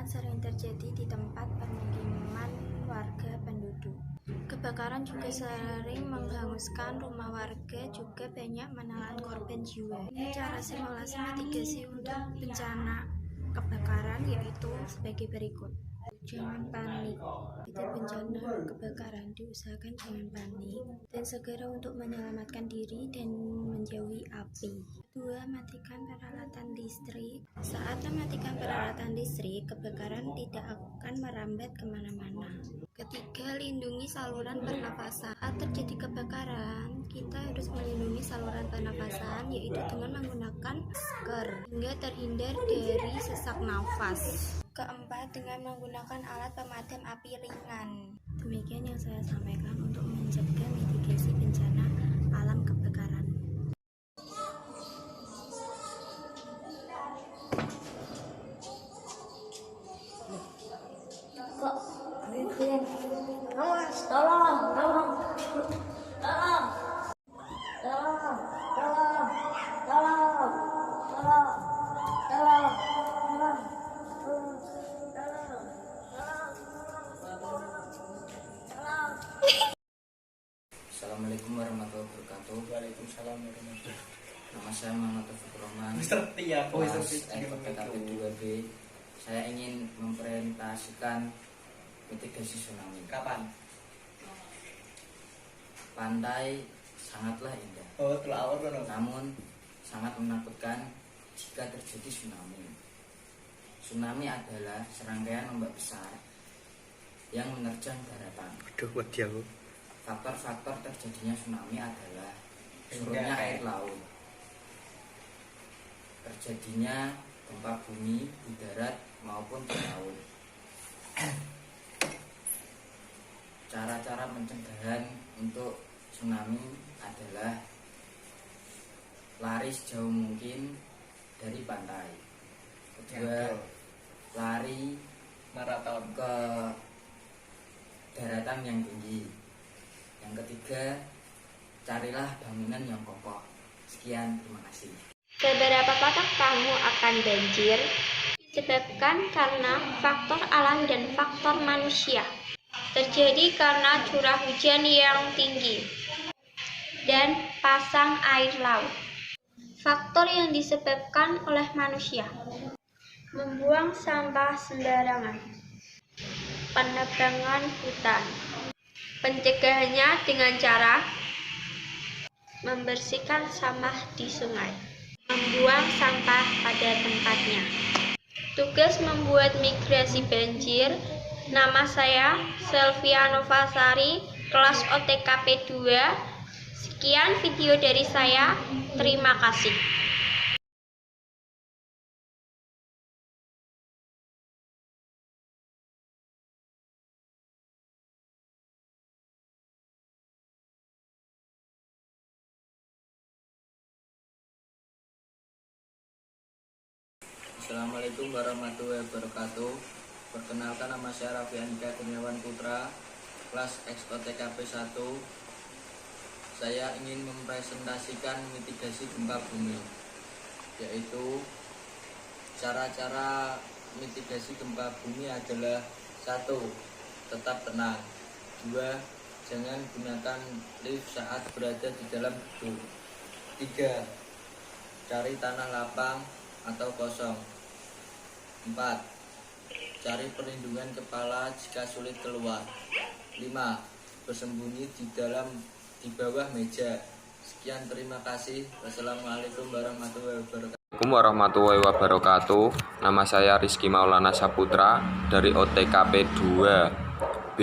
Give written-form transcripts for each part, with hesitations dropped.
kebakaran sering terjadi di tempat permukiman warga penduduk. Kebakaran juga sering menghanguskan rumah warga, juga banyak menelan korban jiwa. Cara simulasi mitigasi untuk bencana kebakaran yaitu sebagai berikut. Jangan panik. Ketika bencana kebakaran, diusahakan jangan panik dan segera untuk menyelamatkan diri dan menjauhi api. Kedua, matikan peralatan listrik. Saat mematikan peralatan listrik, kebakaran tidak akan merambat kemana-mana. Ketiga, lindungi saluran pernapasan. Saat terjadi kebakaran, kita harus melindungi saluran pernapasan, yaitu dengan menggunakan masker hingga terhindar dari sesak nafas. Keempat, dengan menggunakan alat pemadam api ringan. Demikian yang saya sampaikan untuk mencegah mitigasi bencana alam kebakaran. Kok bikin awas, tolong, tolong, tolong, tolong, tolong, tolong, tolong, tolong, tolong. Assalamualaikum warahmatullahi wabarakatuh. Waalaikumsalam warahmatullahi wabarakatuh. Nama saya Muhammad Taufik Rahman. Mr. Tia, Kelas PKP 2B. Saya ingin mempresentasikan mitigasi tsunami. Kapan? Pantai sangatlah indah, Oh, telah awal kan? namun sangat menakutkan jika terjadi tsunami. Tsunami adalah serangkaian ombak besar yang menerjang daratan. Aduh, wadiah. Faktor-faktor terjadinya tsunami adalah surutnya air laut, terjadinya gempa bumi di darat maupun di laut. Cara-cara pencegahan untuk tsunami adalah lari sejauh mungkin dari pantai. Kedua, lari Maraton. ke daratan yang tinggi. Yang ketiga, carilah bangunan yang kokoh. Sekian, terima kasih. Seberapa patuh kamu akan banjir? Disebabkan karena faktor alam dan faktor manusia. Terjadi karena curah hujan yang tinggi dan pasang air laut. Faktor yang disebabkan oleh manusia: membuang sampah sembarangan, penebangan hutan. Pencegahannya dengan cara membersihkan sampah di sungai, membuang sampah pada tempatnya. Tugas membuat mitigasi banjir. Nama saya Selvia Novasari, kelas OTKP 2. Sekian video dari saya. Terima kasih. Assalamualaikum warahmatullahi wabarakatuh. Perkenalkan, nama saya Raffi Andika Kurniawan Putra, kelas XOTKP 1. Saya ingin mempresentasikan mitigasi gempa bumi, yaitu cara-cara mitigasi gempa bumi adalah: 1. Tetap tenang. 2. Jangan gunakan lift saat berada di dalam gedung. 3. Cari tanah lapang atau kosong. 4. Cari perlindungan kepala jika sulit keluar. 5. Bersembunyi di bawah meja. Sekian, terima kasih. Wassalamualaikum warahmatullahi wabarakatuh. Assalamualaikum warahmatullahi wabarakatuh. Nama saya Rizky Maulana Saputra dari OTKP 2B.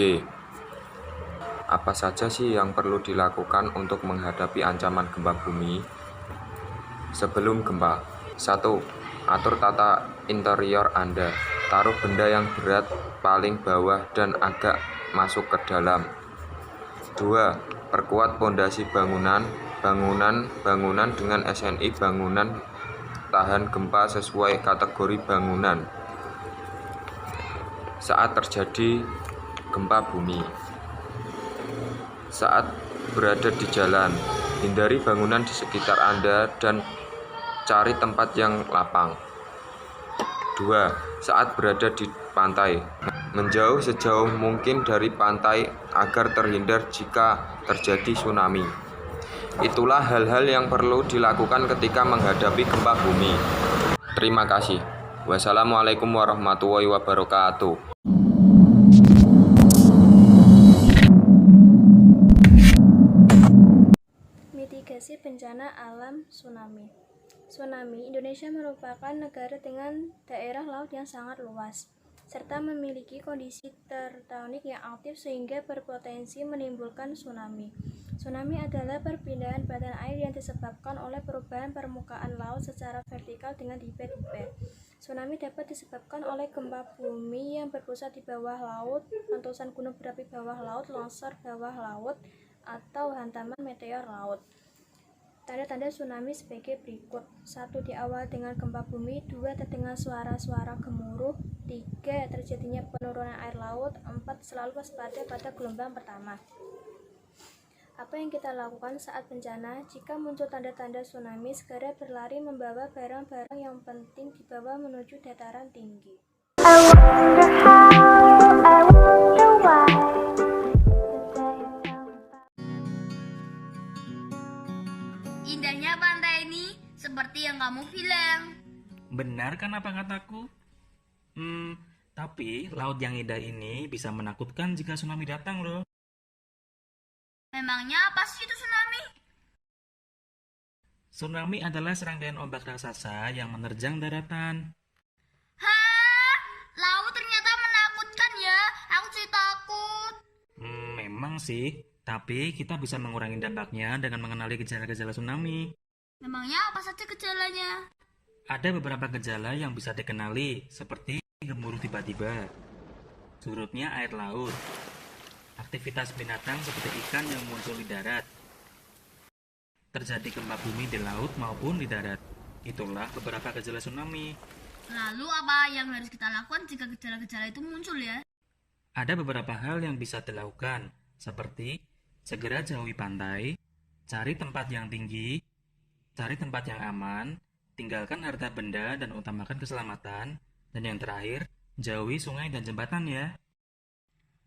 Apa saja sih yang perlu dilakukan untuk menghadapi ancaman gempa bumi? Sebelum gempa: 1. Atur tata interior Anda. Taruh benda yang berat paling bawah dan agak masuk ke dalam. 2. Perkuat pondasi bangunan dengan SNI bangunan tahan gempa sesuai kategori bangunan. Saat terjadi gempa bumi: saat berada di jalan, hindari bangunan di sekitar Anda dan cari tempat yang lapang. 2. Saat berada di pantai. Menjauh sejauh mungkin dari pantai agar terhindar jika terjadi tsunami. Itulah hal-hal yang perlu dilakukan ketika menghadapi gempa bumi. Terima kasih. Wassalamualaikum warahmatullahi wabarakatuh. Mitigasi bencana alam tsunami. Tsunami, Indonesia merupakan negara dengan daerah laut yang sangat luas, serta memiliki kondisi tektonik yang aktif sehingga berpotensi menimbulkan tsunami. Tsunami adalah perpindahan badan air yang disebabkan oleh perubahan permukaan laut secara vertikal dengan tipe-tipe. Tsunami dapat disebabkan oleh gempa bumi yang berpusat di bawah laut, letusan gunung berapi bawah laut, longsor bawah laut, atau hantaman meteor laut. Tanda-tanda tsunami sebagai berikut. 1. Diawali dengan gempa bumi. 2. Terdengar suara-suara gemuruh. 3. Terjadinya penurunan air laut. 4. Selalu waspada pada gelombang pertama. Apa yang kita lakukan saat bencana? Jika muncul tanda-tanda tsunami, segera berlari membawa barang-barang yang penting dibawa menuju dataran tinggi. Indahnya pantai ini seperti yang kamu bilang. Benar kan apa kataku? Tapi laut yang indah ini bisa menakutkan jika tsunami datang loh. Memangnya apa sih itu tsunami? Tsunami adalah serangkaian ombak raksasa yang menerjang daratan. Hah? Laut ternyata menakutkan ya. Aku sih takut. Memang sih, tapi kita bisa mengurangi dampaknya dengan mengenali gejala-gejala tsunami. Memangnya apa saja gejalanya? Ada beberapa gejala yang bisa dikenali, seperti gemuruh tiba-tiba, surutnya air laut, aktivitas binatang seperti ikan yang muncul di darat, terjadi gempa bumi di laut maupun di darat. Itulah beberapa gejala tsunami. Lalu apa yang harus kita lakukan jika gejala-gejala itu muncul ya? Ada beberapa hal yang bisa dilakukan, seperti segera jauhi pantai, cari tempat yang tinggi, cari tempat yang aman, tinggalkan harta benda dan utamakan keselamatan, dan yang terakhir, jauhi sungai dan jembatan ya.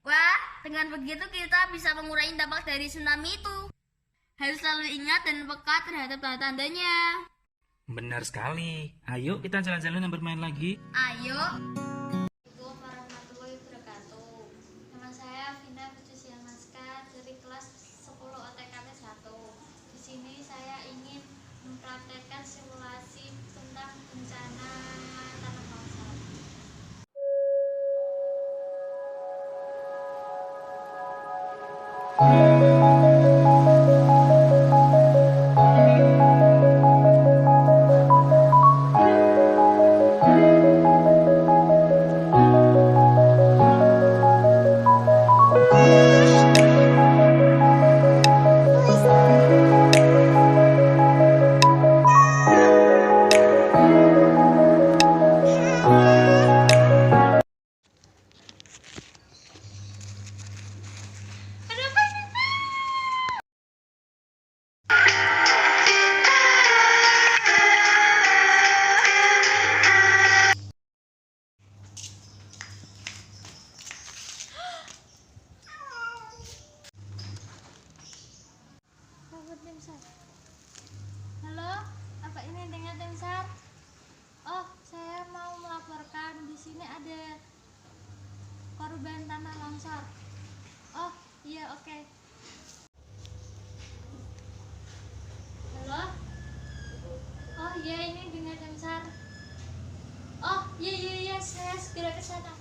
Wah, dengan begitu kita bisa mengurangi dampak dari tsunami itu. Harus selalu ingat dan peka terhadap tanda-tandanya. Benar sekali. Ayo kita jalan-jalan dan bermain lagi. Ayo. Assalamualaikum warahmatullahi wabarakatuh. Nama saya Vina Putusia Maska dari kelas 10 OTKP 1. Di sini saya ingin mempraktekkan simulasi tentang bencana tanah longsor. Halo, apa ini dengan tim SAR? Oh, saya mau melaporkan di sini ada korban tanah longsor. Oh, iya oke. Halo? Oh, iya ini dengan tim SAR. Oh, iya saya segera ke sana.